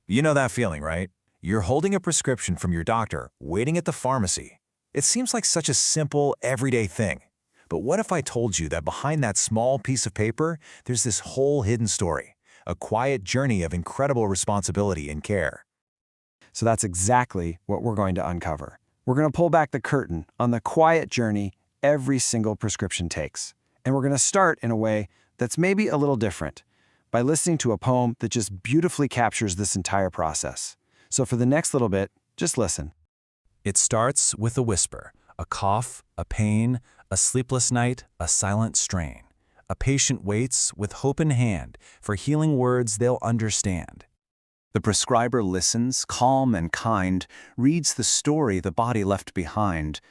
You know that feeling, right? You're holding a prescription from your doctor, waiting at the pharmacy. It seems like such a simple, everyday thing. But what if I told you that behind that small piece of paper, there's this whole hidden story, a quiet journey of incredible responsibility and care? So that's exactly what we're going to uncover. We're going to pull back the curtain on the quiet journey every single prescription takes. And we're going to start in a way that's maybe a little different, by listening to a poem that just beautifully captures this entire process. So for the next little bit, just listen. It starts with a whisper, a cough, a pain, a sleepless night, a silent strain. A patient waits with hope in hand for healing words they'll understand. The prescriber listens, calm and kind, reads the story the body left behind.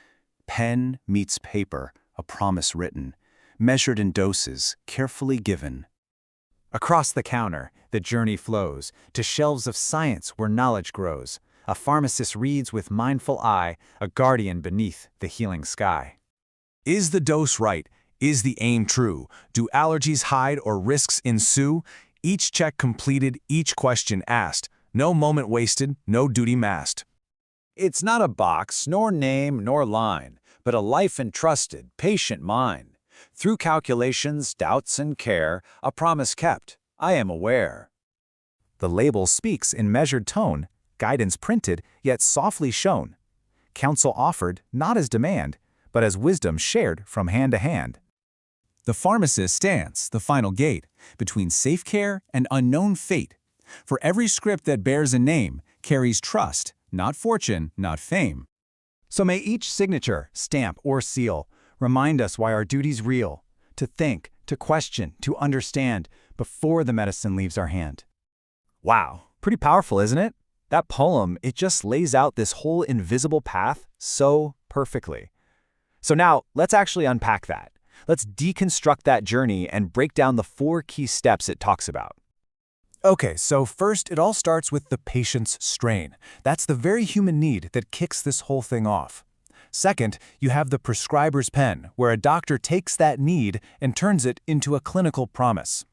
Pen meets paper, a promise written, measured in doses, carefully given. Across the counter, the journey flows to shelves of science where knowledge grows. A pharmacist reads with mindful eye, a guardian beneath the healing sky. Is the dose right? Is the aim true? Do allergies hide or risks ensue? Each check completed, each question asked. No moment wasted, no duty masked. It's not a box, nor name, nor line, but a life entrusted, patient mind. Through calculations, doubts, and care, a promise kept, I am aware. The label speaks in measured tone, guidance printed, yet softly shown. Counsel offered, not as demand, but as wisdom shared from hand to hand. The pharmacist stands, the final gate, between safe care and unknown fate. For every script that bears a name carries trust, not fortune, not fame. So may each signature, stamp, or seal remind us why our duty's real, to think, to question, to understand, before the medicine leaves our hand. Wow, pretty powerful, isn't it? That poem, it just lays out this whole invisible path so perfectly. So now, let's actually unpack that. Let's deconstruct that journey and break down the 4 key steps it talks about. Okay, so first, it all starts with the patient's strain. That's the very human need that kicks this whole thing off. Second, you have the prescriber's pen, where a doctor takes that need and turns it into a clinical promise.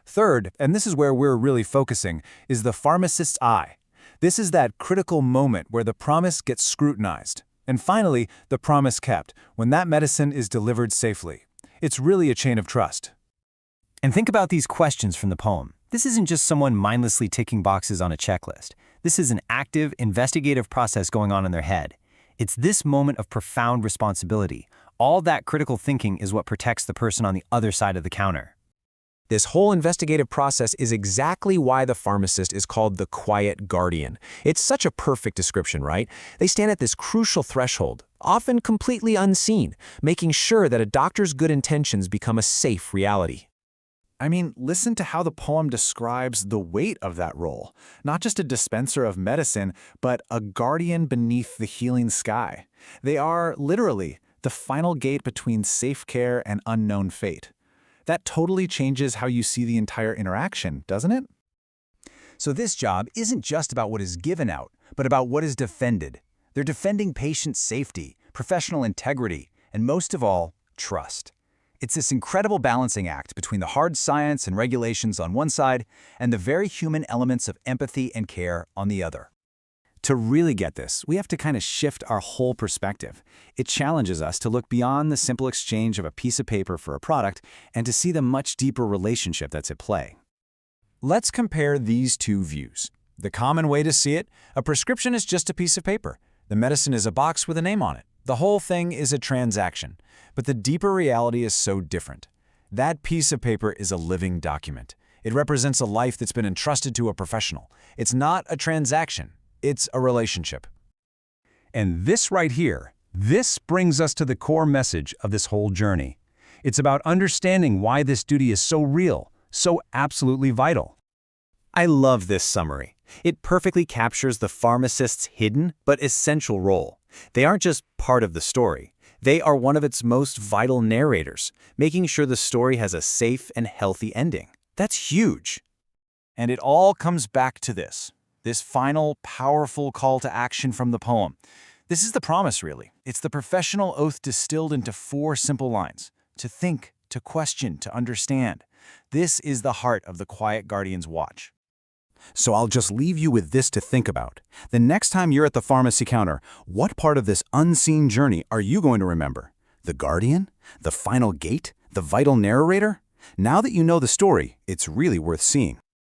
Third, and this is where we're really focusing, is the pharmacist's eye. This is that critical moment where the promise gets scrutinized. And finally, the promise kept, when that medicine is delivered safely. It's really a chain of trust. And think about these questions from the poem. This isn't just someone mindlessly ticking boxes on a checklist. This is an active, investigative process going on in their head. It's this moment of profound responsibility. All that critical thinking is what protects the person on the other side of the counter. This whole investigative process is exactly why the pharmacist is called the quiet guardian. It's such a perfect description, right? They stand at this crucial threshold, often completely unseen, making sure that a doctor's good intentions become a safe reality. I mean, listen to how the poem describes the weight of that role. Not just a dispenser of medicine, but a guardian beneath the healing sky. They are, literally, the final gate between safe care and unknown fate. That totally changes how you see the entire interaction, doesn't it? So this job isn't just about what is given out, but about what is defended. They're defending patient safety, professional integrity, and most of all, trust. It's this incredible balancing act between the hard science and regulations on one side and the very human elements of empathy and care on the other. To really get this, we have to kind of shift our whole perspective. It challenges us to look beyond the simple exchange of a piece of paper for a product and to see the much deeper relationship that's at play. Let's compare these two views. The common way to see it, a prescription is just a piece of paper. The medicine is a box with a name on it. The whole thing is a transaction. But the deeper reality is so different. That piece of paper is a living document. It represents a life that's been entrusted to a professional. It's not a transaction. It's a relationship. And this right here, this brings us to the core message of this whole journey. It's about understanding why this duty is so real, so absolutely vital. I love this summary. It perfectly captures the pharmacist's hidden but essential role. They aren't just part of the story. They are one of its most vital narrators, making sure the story has a safe and healthy ending. That's huge. And it all comes back to this final, powerful call to action from the poem. This is the promise, really. It's the professional oath distilled into 4 simple lines. To think, to question, to understand. This is the heart of the Quiet Guardian's watch. So I'll just leave you with this to think about. The next time you're at the pharmacy counter, what part of this unseen journey are you going to remember? The guardian? The final gate? The vital narrator? Now that you know the story, it's really worth seeing.